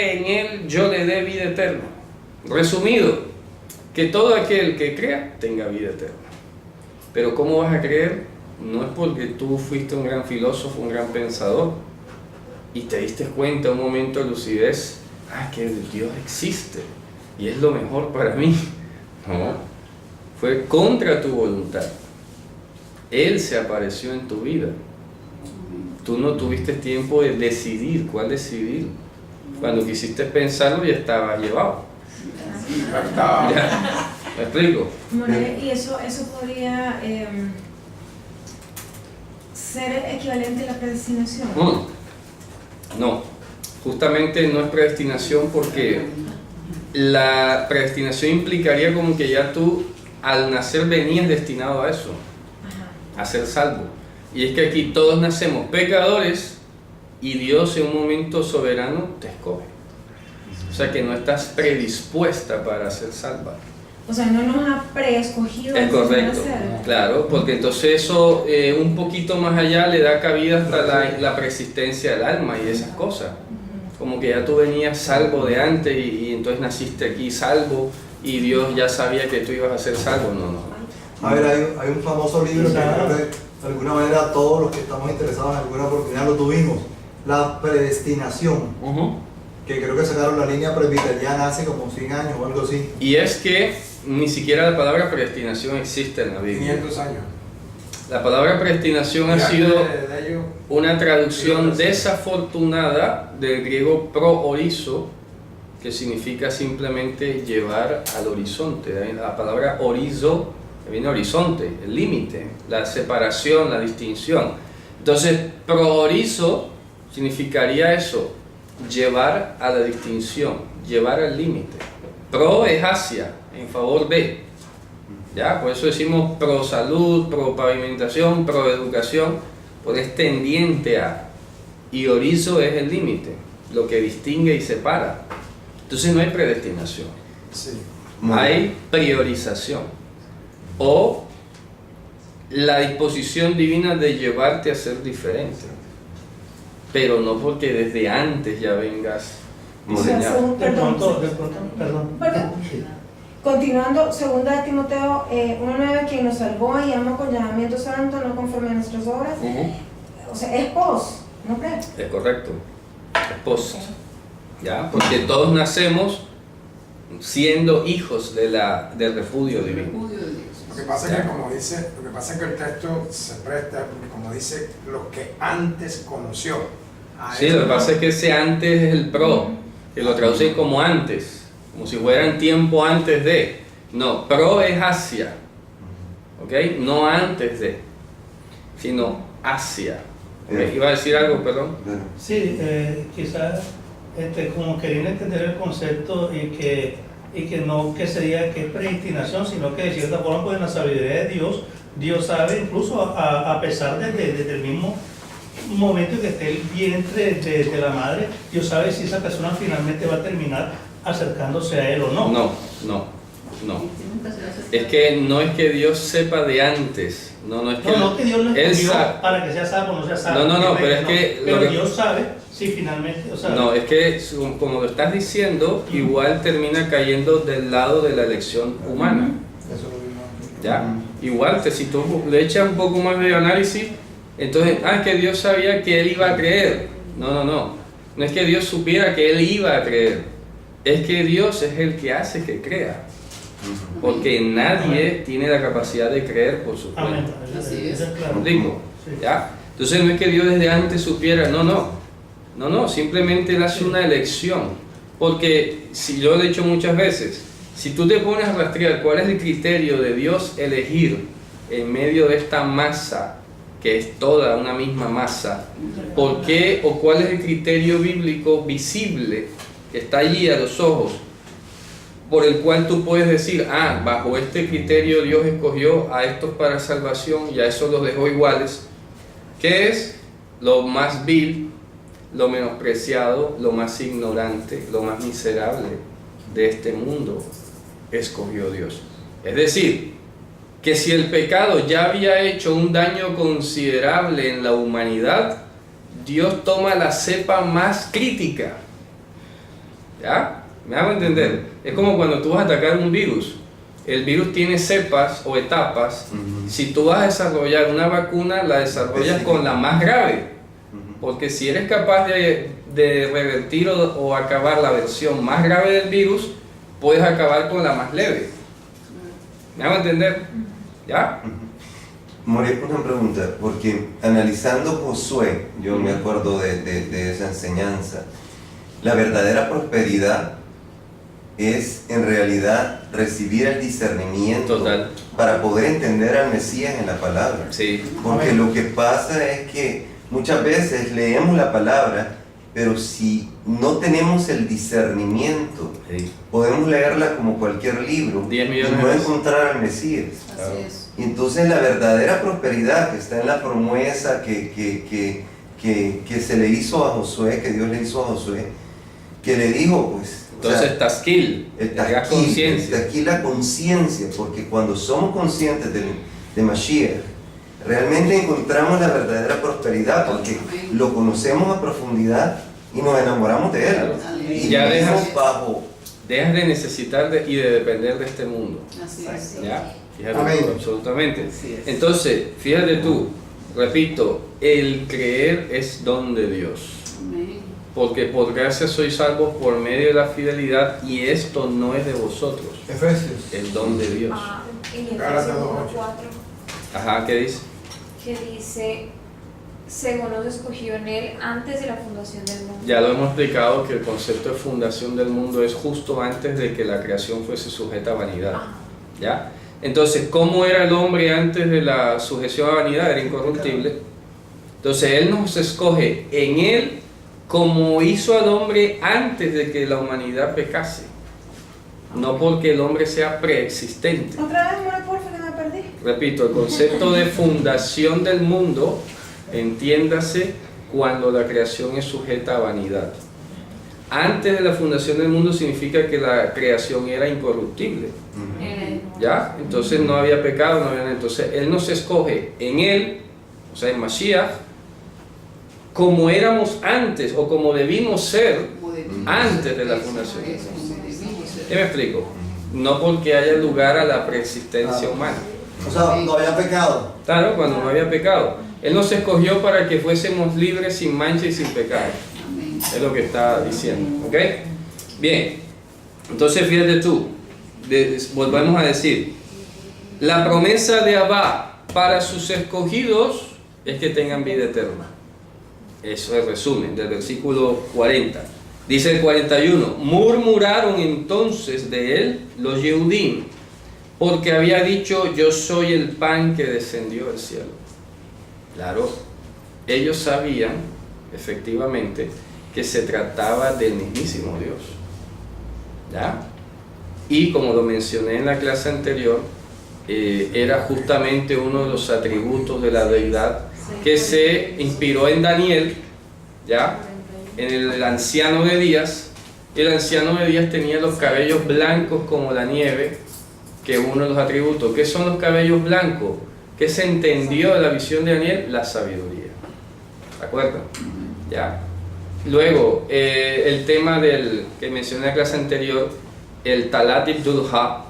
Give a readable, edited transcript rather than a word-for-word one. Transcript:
en él yo le dé vida eterna. Resumido, que todo aquel que crea tenga vida eterna. Pero ¿cómo vas a creer? No es porque tú fuiste un gran filósofo, un gran pensador y te diste cuenta un momento de lucidez, que Dios existe y es lo mejor para mí. No, fue contra tu voluntad. Él se apareció en tu vida. Tú no tuviste tiempo de decidir. ¿Cuál decidir? Cuando quisiste pensarlo ya estaba llevado. ¿Ya? ¿Me explico? ¿Y eso podría ser equivalente a la predestinación? No, justamente no es predestinación, porque la predestinación implicaría como que ya tú al nacer venías destinado a eso, a ser salvo. Y es que aquí todos nacemos pecadores y Dios en un momento soberano te escoge. O sea que no estás predispuesta para ser salva. O sea, no nos ha preescogido. Es correcto, claro, porque entonces eso un poquito más allá le da cabida hasta la persistencia del alma y esas cosas. Como que ya tú venías salvo de antes y entonces naciste aquí salvo y Dios ya sabía que tú ibas a ser salvo. No. A ver, hay un famoso libro que creo que de alguna manera todos los que estamos interesados en alguna oportunidad lo tuvimos, La Predestinación, que creo que sacaron la línea presbiteriana hace como 100 años o algo así. Y es que ni siquiera la palabra predestinación existe en la Biblia. 500 años. La palabra predestinación ha sido una traducción desafortunada del griego proorizo, que significa simplemente llevar al horizonte. La palabra orizo viene horizonte, el límite, la separación, la distinción. Entonces, proorizo significaría eso, llevar a la distinción, llevar al límite. Pro es hacia, en favor de. ¿Ya? Por eso decimos pro salud, pro pavimentación, pro educación, porque es tendiente a. Y orizo es el límite, lo que distingue y separa. Entonces no hay predestinación. Sí. Hay priorización. O la disposición divina de llevarte a ser diferente. Pero no porque desde antes ya vengas diseñado. Perdón. Continuando, 2 Timoteo 1:9, quien nos salvó y ama con llamamiento santo, no conforme a nuestras obras. O sea, es pos, ¿no crees? Es correcto, es post. ¿Ya? Porque todos nacemos siendo hijos del refugio divino. Lo que pasa es que el texto se presta, como dice, lo que antes conoció. Sí, lo que pasa es que ese antes es el pro, que lo traducen como antes, como si fueran tiempo antes de. No, pro es hacia, ¿ok? No antes de, sino hacia. ¿Okay? ¿Iba a decir algo, perdón? Sí, quizás como queriendo entender el concepto y que no que se diga que es predestinación, sino que de cierta forma, pues en la sabiduría de Dios sabe, incluso a pesar desde el mismo momento en que esté el vientre de la madre, Dios sabe si esa persona finalmente va a terminar acercándose a Él o no. No. Es que no es que Dios sepa de antes. No es que no que Dios lo escogió para que sea salvo o no sea salvo. No, pero es que... Pero Dios sabe si finalmente... O sea, no, es que como lo estás diciendo, igual termina cayendo del lado de la elección humana. ¿Ya? Igual, si tú le echas un poco más de análisis, entonces, que Dios sabía que él iba a creer. No es que Dios supiera que él iba a creer. Es que Dios es el que hace que crea. Porque nadie tiene la capacidad de creer por su cuenta. ¿Digo? ¿Ya? Entonces no es que Dios desde antes supiera, no, simplemente él hace una elección. Porque, si yo lo he dicho muchas veces, si tú te pones a rastrear cuál es el criterio de Dios elegir en medio de esta masa, que es toda una misma masa, ¿por qué o cuál es el criterio bíblico visible que está allí a los ojos, por el cual tú puedes decir, bajo este criterio Dios escogió a estos para salvación y a esos los dejó iguales? ¿Qué es? Lo más vil, lo menospreciado, lo más ignorante, lo más miserable de este mundo escogió Dios. Es decir, que si el pecado ya había hecho un daño considerable en la humanidad, Dios toma la cepa más crítica ¿Ya? ¿Me hago entender? Es como cuando tú vas a atacar un virus. El virus tiene cepas o etapas. Si tú vas a desarrollar una vacuna, la desarrollas con la más grave. Porque si eres capaz de revertir o acabar la versión más grave del virus, puedes acabar con la más leve. ¿Me hago entender? ¿Ya? Morir, una pregunta, porque analizando Josué, yo me acuerdo de esa enseñanza. La verdadera prosperidad es en realidad recibir el discernimiento Total. para poder entender al Mesías en la palabra. Sí. Porque lo que pasa es que muchas veces leemos la palabra, pero si no tenemos el discernimiento, Sí. podemos leerla como cualquier libro 10 y millones no de veces. encontrar al Mesías. Así es. Y entonces la verdadera prosperidad que está en la promesa que se le hizo a Josué, que Dios le hizo a Josué, que le dijo, pues, Entonces, tasquil, está conciencia. aquí la conciencia, porque cuando somos conscientes de Mashiach, realmente encontramos la verdadera prosperidad, porque lo conocemos a profundidad y nos enamoramos de él. Claro. Y Ya vivimos dejas- bajo. Dejas de necesitar y de depender de este mundo. Así es. ¿Ya? Fíjate Amén. tú, absolutamente. Así es. Entonces, fíjate tú, repito, el creer es don de Dios. Amén. Porque por gracia sois salvos por medio de la fidelidad, y esto no es de vosotros, Efesios. es don de Dios. En Gálatas Efesios 2:8. 4, Ajá, ¿qué dice? que dice, según nos escogió en él antes de la fundación del mundo. Ya lo hemos explicado que el concepto de fundación del mundo es justo antes de que la creación fuese sujeta a vanidad. Ah, ¿Ya? Entonces, ¿cómo era el hombre antes de la sujeción a vanidad? Era incorruptible. Entonces, Él nos escoge en Él como hizo al hombre antes de que la humanidad pecase. No porque el hombre sea preexistente. Otra vez, More, porfa, que me perdí. Repito, el concepto de fundación del mundo, entiéndase cuando la creación es sujeta a vanidad. Antes de la fundación del mundo significa que la creación era incorruptible. ¿Ya? Entonces no había pecado, no había nada. Entonces Él nos escoge en Él, o sea, en Mashiach, como éramos antes o como debimos ser Como debimos antes ser. de la Eso, fundación. eso, como debimos ser. ¿Qué me explico? No porque haya lugar a la preexistencia humana. O sea, no había pecado. Claro, cuando no había pecado. Él nos escogió para que fuésemos libres, sin mancha y sin pecado. Amén. Es lo que está diciendo. ¿Ok? Bien. Entonces fíjate tú. Volvemos a decir. La promesa de Abba para sus escogidos es que tengan vida eterna. Eso es el resumen del versículo 40. Dice el 41. Murmuraron entonces de él los Yehudim, porque había dicho, yo soy el pan que descendió del cielo. Claro, ellos sabían efectivamente que se trataba del mismísimo Dios. ¿Ya? Y como lo mencioné en la clase anterior, era justamente uno de los atributos de la deidad que se inspiró en Daniel, ¿ya? En el anciano de Días. El anciano de Días tenía los cabellos blancos como la nieve, que es uno de los atributos. ¿Qué son los cabellos blancos? ¿Qué se entendió de la visión de Daniel? La sabiduría. ¿De acuerdo? ¿Ya? Luego, el tema del que mencioné en la clase anterior, el Talat Ibdulha,